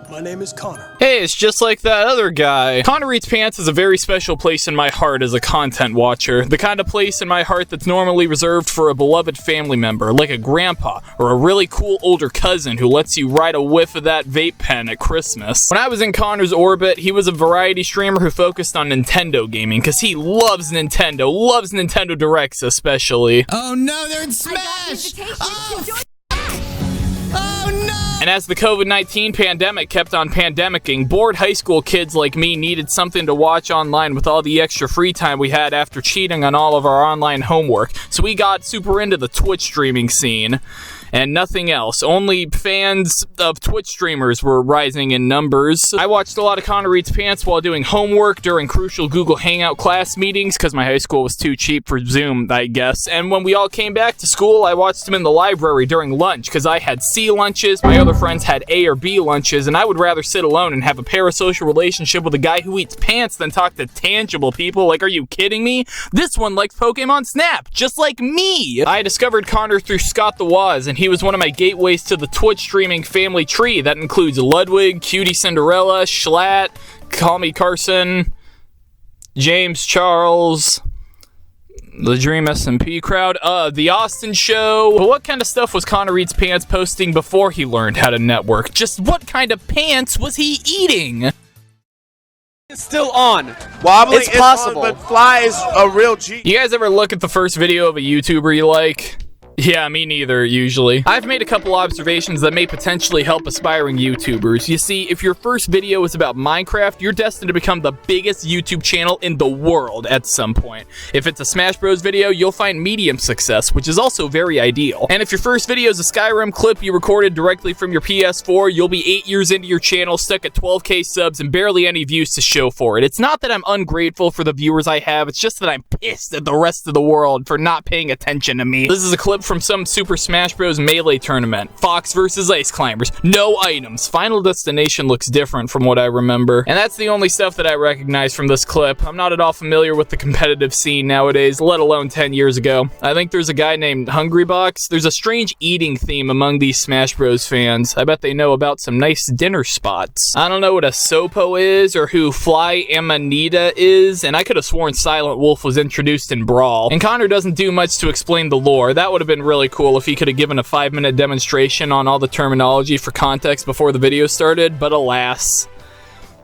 My name is Connor. Hey, it's just like that other guy. Connor Eats Pants is a very special place in my heart as a content watcher. The kind of place in my heart that's normally reserved for a beloved family member, like a grandpa, or a really cool older cousin who lets you ride a whiff of that vape pen at Christmas. When I was in Connor's orbit, he was a variety streamer who focused on Nintendo gaming, because he loves Nintendo Directs especially. Oh no, they're in Smash! Oh no! And as the COVID-19 pandemic kept on pandemicking, bored high school kids like me needed something to watch online with all the extra free time we had after cheating on all of our online homework. So we got super into the Twitch streaming scene. And nothing else. Only fans of Twitch streamers were rising in numbers. I watched a lot of Connor Eats Pants while doing homework during crucial Google Hangout class meetings, because my high school was too cheap for Zoom, I guess. And when we all came back to school, I watched him in the library during lunch, because I had C lunches, my other friends had A or B lunches, and I would rather sit alone and have a parasocial relationship with a guy who eats pants than talk to tangible people. Like, are you kidding me? This one likes Pokemon Snap, just like me! I discovered Connor through Scott the Waz, and he was one of my gateways to the Twitch streaming family tree that includes Ludwig, Cutie Cinderella, Schlatt, Call Me Carson, James Charles, the Dream SMP crowd, The Austin Show. But what kind of stuff was Connor Eats Pants posting before he learned how to network? Just what kind of pants was he eating? It's still on. Wobbling It's possible. on, but Fly is a real G. You guys ever look at the first video of a YouTuber you like? Yeah, me neither, usually. I've made a couple observations that may potentially help aspiring YouTubers. You see, if your first video is about Minecraft, you're destined to become the biggest YouTube channel in the world at some point. If it's a Smash Bros video, you'll find medium success, which is also very ideal. And if your first video is a Skyrim clip you recorded directly from your PS4, you'll be 8 years into your channel, stuck at 12k subs, and barely any views to show for it. It's not that I'm ungrateful for the viewers I have, it's just that I'm pissed at the rest of the world for not paying attention to me. This is a clip from some Super Smash Bros. Melee tournament. Fox versus Ice Climbers. No items. Final Destination looks different from what I remember. And that's the only stuff that I recognize from this clip. I'm not at all familiar with the competitive scene nowadays, let alone 10 years ago. I think there's a guy named Hungrybox. There's a strange eating theme among these Smash Bros. Fans. I bet they know about some nice dinner spots. I don't know what a Sopo is or who Fly Amanita is, and I could have sworn Silent Wolf was introduced in Brawl. And Connor doesn't do much to explain the lore. That would have been really cool if he could have given a 5-minute demonstration on all the terminology for context before the video started, but alas.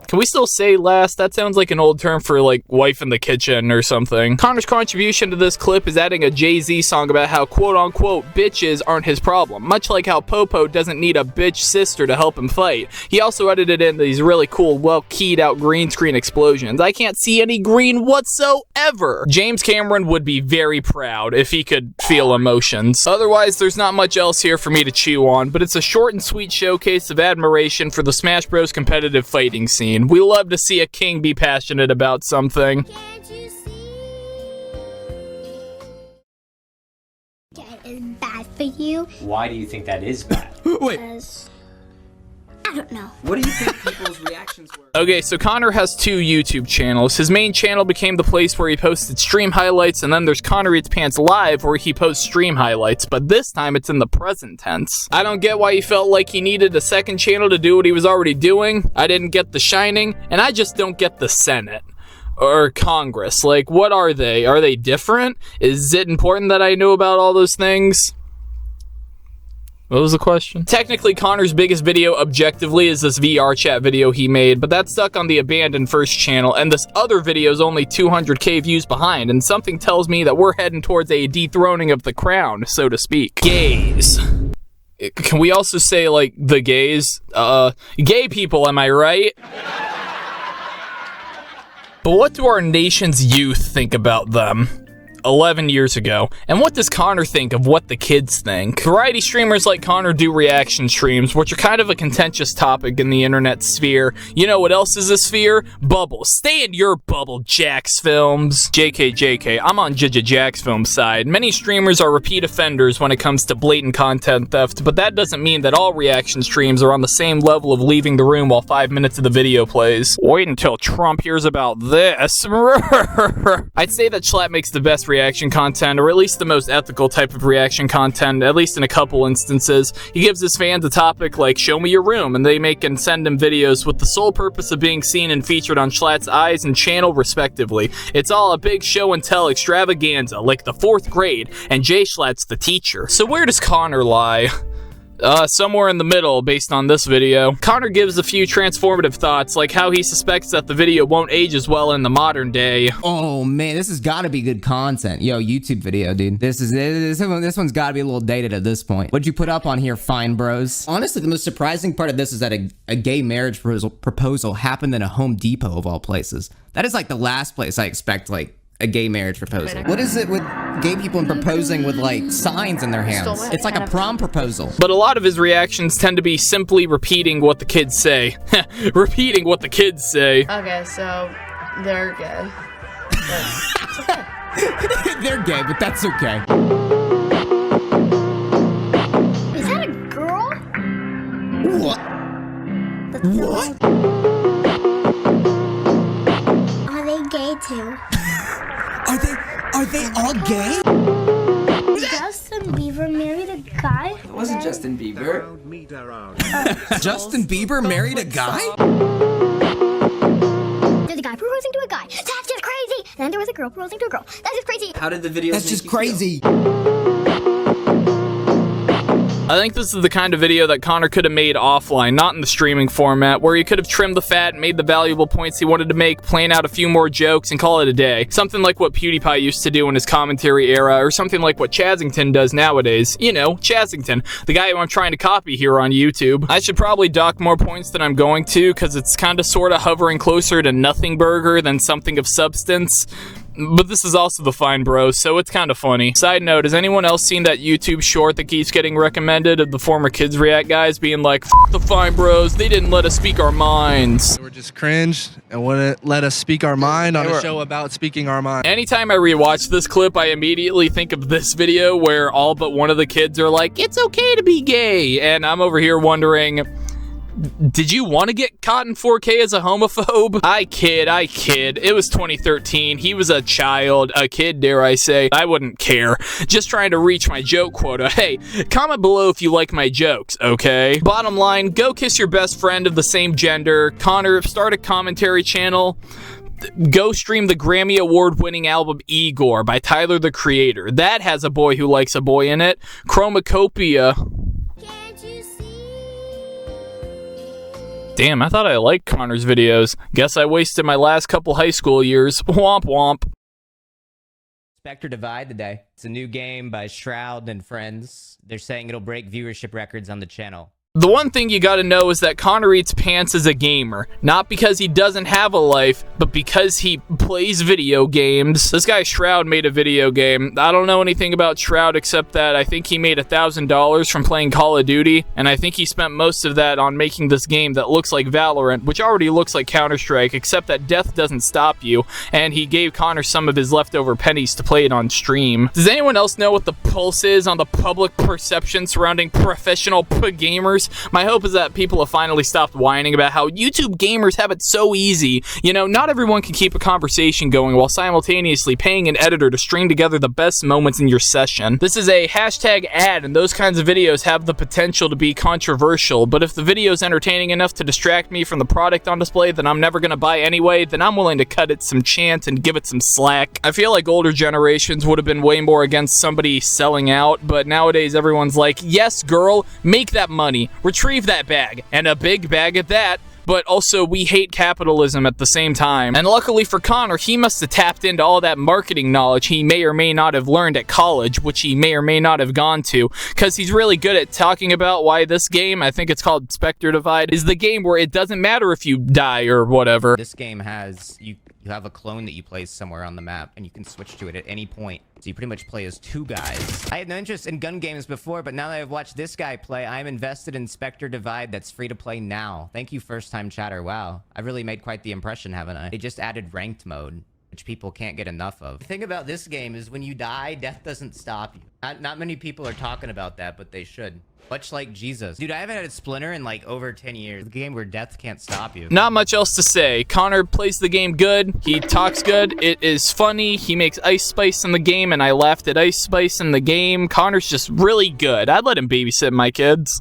Can we still say last? That sounds like an old term for, like, wife in the kitchen or something. Connor's contribution to this clip is adding a Jay-Z song about how quote-unquote bitches aren't his problem, much like how Popo doesn't need a bitch sister to help him fight. He also edited in these really cool, well-keyed out green screen explosions. I can't see any green whatsoever. James Cameron would be very proud if he could feel emotions. Otherwise, there's not much else here for me to chew on, but it's a short and sweet showcase of admiration for the Smash Bros. Competitive fighting scene. We love to see a king be passionate about something. Can't you see that is bad for you? Why do you think that is bad? Wait. Because I don't know. What do you think people's reactions were? Okay, so Connor has 2 YouTube channels. His main channel became the place where he posted stream highlights, and then there's Connor Eats Pants Live where he posts stream highlights, but this time it's in the present tense. I don't get why he felt like he needed a second channel to do what he was already doing. I didn't get The Shining, and I just don't get the Senate. Or Congress. Like, what are they? Are they different? Is it important that I know about all those things? What was the question? Technically, Connor's biggest video, objectively, is this VR chat video he made, but that's stuck on the abandoned first channel, and this other video is only 200k views behind, and something tells me that we're heading towards a dethroning of the crown, so to speak. Gays. Can we also say, like, the gays? Gay people, am I right? But what do our nation's youth think about them? 11 years ago. And what does Connor think of what the kids think? Variety streamers like Connor do reaction streams, which are kind of a contentious topic in the internet sphere. You know what else is a sphere? Bubble. Stay in your bubble, Jax Films. JK, I'm on Jax Films side. Many streamers are repeat offenders when it comes to blatant content theft, but that doesn't mean that all reaction streams are on the same level of leaving the room while 5 minutes of the video plays. Wait until Trump hears about this. I'd say that Schlatt makes the best reaction content, or at least the most ethical type of reaction content, at least in a couple instances. He gives his fans a topic like, show me your room, and they make and send him videos with the sole purpose of being seen and featured on Schlatt's eyes and channel respectively. It's all a big show and tell extravaganza, like the 4th grade, and Jay Schlatt's the teacher. So where does Connor lie? Somewhere in the middle, based on this video. Connor gives a few transformative thoughts, like how he suspects that the video won't age as well in the modern day. Oh man, this has got to be good content. Yo, YouTube video, dude. This one's got to be a little dated at this point. What'd you put up on here, fine bros? Honestly, the most surprising part of this is that a gay marriage proposal happened in a Home Depot of all places. That is like the last place I expect, like, a gay marriage proposal. What is it with gay people and proposing with like signs in their hands? It's like a prom proposal. But a lot of his reactions tend to be simply repeating what the kids say. Repeating what the kids say. Okay, so they're gay. It's okay. They're gay, but that's okay. Is that a girl? What? What? Are they gay too? Are they all gay? Justin Bieber married a guy? It wasn't Justin Bieber. Justin Bieber married a guy? There's a guy proposing to a guy. That's just crazy. And then there was a girl proposing to a girl. That's just crazy. How did the video That's just crazy. I think this is the kind of video that Connor could have made offline, not in the streaming format, where he could have trimmed the fat, made the valuable points he wanted to make, plan out a few more jokes, and call it a day. Something like what PewDiePie used to do in his commentary era, or something like what Chazington does nowadays. You know, Chazington, the guy who I'm trying to copy here on YouTube. I should probably dock more points than I'm going to, because it's kind of sort of hovering closer to nothing burger than something of substance. But this is also the Fine Bros, so it's kind of funny. Side note, has anyone else seen that YouTube short that keeps getting recommended of the former Kids React guys being like, F the Fine Bros, they didn't let us speak our minds. They were just cringe and wouldn't let us speak our mind on a show about speaking our mind. Anytime I rewatch this clip, I immediately think of this video where all but one of the kids are like, it's okay to be gay, and I'm over here wondering, did you want to get caught in 4K as a homophobe? I kid. It was 2013. He was a child, a kid, dare I say. I wouldn't care. Just trying to reach my joke quota. Hey, comment below if you like my jokes, okay? Bottom line, go kiss your best friend of the same gender. Connor, start a commentary channel. Go stream the Grammy Award-winning album Igor by Tyler, the Creator. That has a boy who likes a boy in it. Chromacopia. Damn, I thought I liked Connor's videos. Guess I wasted my last couple high school years. Womp womp. Spectre Divide today. It's a new game by Shroud and friends. They're saying it'll break viewership records on the channel. The one thing you gotta know is that Connor Eats Pants is a gamer. Not because he doesn't have a life, but because he plays video games. This guy Shroud made a video game. I don't know anything about Shroud except that I think he made $1,000 from playing Call of Duty, and I think he spent most of that on making this game that looks like Valorant, which already looks like Counter-Strike, except that death doesn't stop you, and he gave Connor some of his leftover pennies to play it on stream. Does anyone else know what the pulse is on the public perception surrounding professional gamers? My hope is that people have finally stopped whining about how YouTube gamers have it so easy. You know, not everyone can keep a conversation going while simultaneously paying an editor to string together the best moments in your session. This is a hashtag ad, and those kinds of videos have the potential to be controversial, but if the video is entertaining enough to distract me from the product on display that I'm never going to buy anyway, then I'm willing to cut it some chance and give it some slack. I feel like older generations would have been way more against somebody selling out, but nowadays everyone's like, yes girl, make that money. Retrieve that bag, and a big bag at that, but also we hate capitalism at the same time. And luckily for Connor, he must have tapped into all that marketing knowledge he may or may not have learned at college, which he may or may not have gone to, because he's really good at talking about why this game, I think it's called Spectre Divide, is the game where it doesn't matter if you die or whatever. This game has, you have a clone that you place somewhere on the map, and you can switch to it at any point. So you pretty much play as two guys. I had no interest in gun games before, but now that I've watched this guy play, I'm invested in Spectre Divide that's free to play now. Thank you, first time chatter. Wow. I've really made quite the impression, haven't I? They just added ranked mode. which people can't get enough of. The thing about this game is when you die, death doesn't stop you. Not many people are talking about that, but they should. Much like Jesus. Dude, I haven't had a Splinter in like over 10 years. The game where death can't stop you. Not much else to say. Connor plays the game good. He talks good. It is funny. He makes Ice Spice in the game, and I laughed at Ice Spice in the game. Connor's just really good. I'd let him babysit my kids.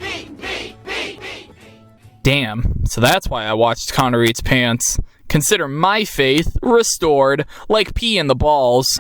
Damn. So that's why I watched Connor Eats Pants. Consider my faith restored like pee in the balls.